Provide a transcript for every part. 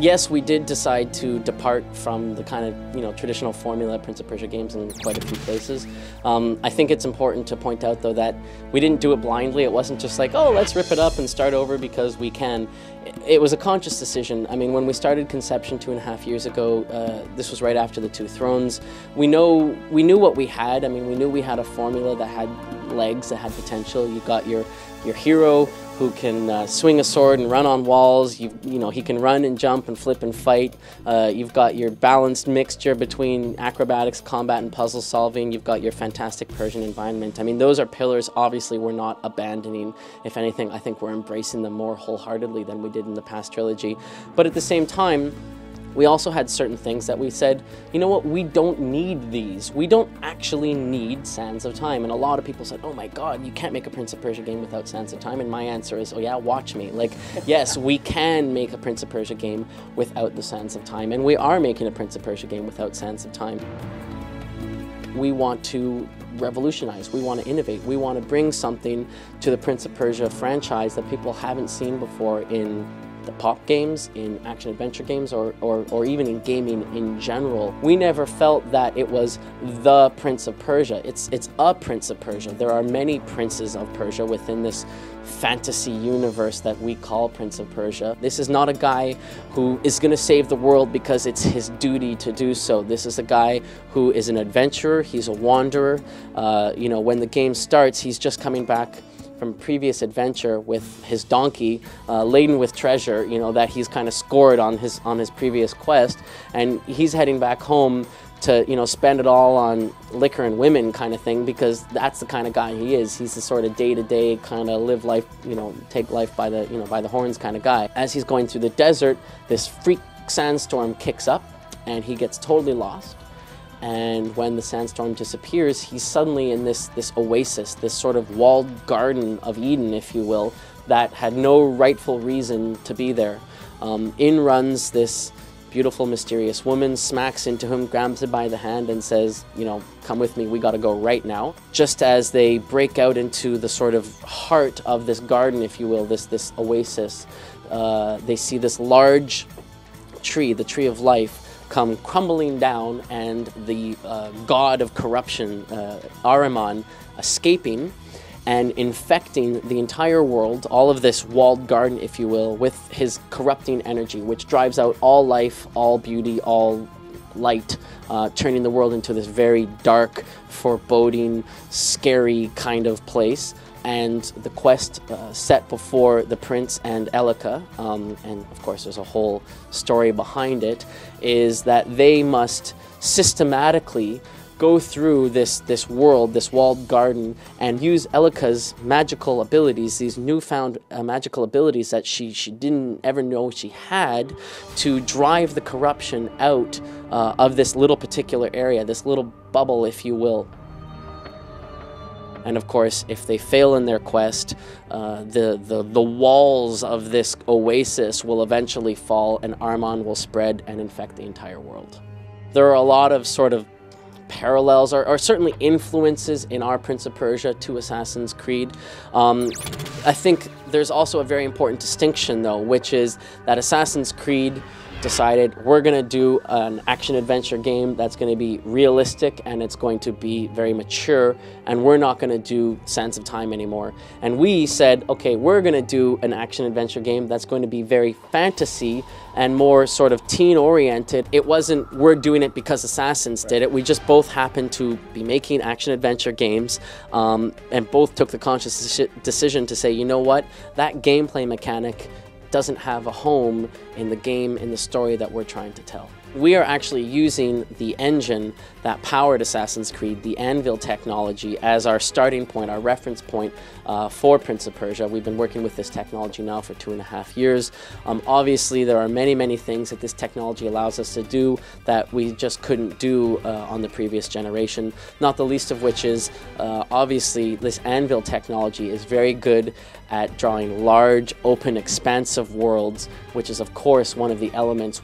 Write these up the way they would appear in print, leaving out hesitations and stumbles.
Yes, we did decide to depart from the kind of traditional formula Prince of Persia games in quite a few places. I think it's important to point out though that we didn't do it blindly. It wasn't just like, oh, let's rip it up and start over because we can. It was a conscious decision. I mean, when we started conception 2.5 years ago, this was right after the Two Thrones. We knew what we had. I mean, we knew we had a formula that had legs, that had potential. You got your hero who can swing a sword and run on walls. He can run and jump and flip and fight. You've got your balanced mixture between acrobatics, combat, and puzzle solving. You've got your fantastic Persian environment. I mean, those are pillars obviously we're not abandoning. If anything, I think we're embracing them more wholeheartedly than we did in the past trilogy. But at the same time, we also had certain things that we said, you know what, we don't need these. We don't actually need Sands of Time. And a lot of people said, oh my God, you can't make a Prince of Persia game without Sands of Time. And my answer is, oh yeah, watch me. Like, yes, we can make a Prince of Persia game without the Sands of Time. And we are making a Prince of Persia game without Sands of Time. We want to revolutionize, we want to innovate, we want to bring something to the Prince of Persia franchise that people haven't seen before in the pop games, in action-adventure games, or even in gaming in general. We never felt that it was the Prince of Persia. It's a Prince of Persia. There are many princes of Persia within this fantasy universe that we call Prince of Persia. This is not a guy who is going to save the world because it's his duty to do so. This is a guy who is an adventurer, he's a wanderer. When the game starts, he's just coming back from a previous adventure with his donkey laden with treasure, that he's kind of scored on his previous quest, and he's heading back home to spend it all on liquor and women kind of thing, because that's the kind of guy he is. He's the sort of day-to-day kind of live life, take life by the by the horns kind of guy. As he's going through the desert, this freak sandstorm kicks up and he gets totally lost. And when the sandstorm disappears, he's suddenly in this oasis, this sort of walled garden of Eden, if you will, that had no rightful reason to be there. In runs this beautiful, mysterious woman, smacks into him, grabs him by the hand and says, come with me, we gotta go right now. Just as they break out into the sort of heart of this garden, if you will, this oasis, they see this large tree, the Tree of Life, come crumbling down, and the god of corruption, Ahriman, escaping and infecting the entire world, all of this walled garden, if you will, with his corrupting energy, which drives out all life, all beauty, all light, turning the world into this very dark, foreboding, scary kind of place. And the quest set before the prince and Elika, and of course there's a whole story behind it, is that they must systematically go through this world, this walled garden, and use Elika's magical abilities, these newfound magical abilities that she didn't ever know she had, to drive the corruption out of this little particular area, this little bubble, if you will. And of course, if they fail in their quest, the walls of this oasis will eventually fall, and Ahriman will spread and infect the entire world. There are a lot of sort of parallels, or certainly influences in our Prince of Persia to Assassin's Creed. I think there's also a very important distinction though, which is that Assassin's Creed decided we're going to do an action-adventure game that's going to be realistic and it's going to be very mature, and we're not going to do Sands of Time anymore. And we said, okay, we're going to do an action-adventure game that's going to be very fantasy and more sort of teen-oriented. It wasn't we're doing it because Assassins did it. We just both happened to be making action-adventure games, and both took the conscious decision to say, you know what, that gameplay mechanic doesn't have a home in the game, in the story that we're trying to tell. We are actually using the engine that powered Assassin's Creed, the Anvil technology, as our starting point, our reference point for Prince of Persia. We've been working with this technology now for 2.5 years. Obviously, there are many things that this technology allows us to do that we just couldn't do on the previous generation, not the least of which is, obviously, this Anvil technology is very good at drawing large, open, expansive worlds, which is, of course, one of the elements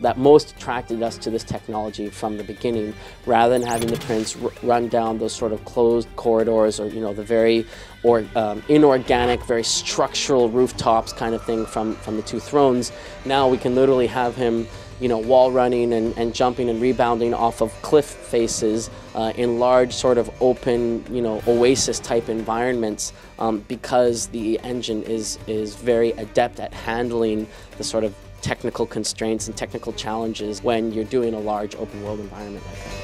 that most attracted us to this technology from the beginning, rather than having the prince run down those sort of closed corridors, or the very inorganic, very structural rooftops kind of thing from the two thrones. Now we can literally have him wall running and jumping and rebounding off of cliff faces in large sort of open, oasis type environments, because the engine is very adept at handling the sort of technical constraints and technical challenges when you're doing a large open world environment like that.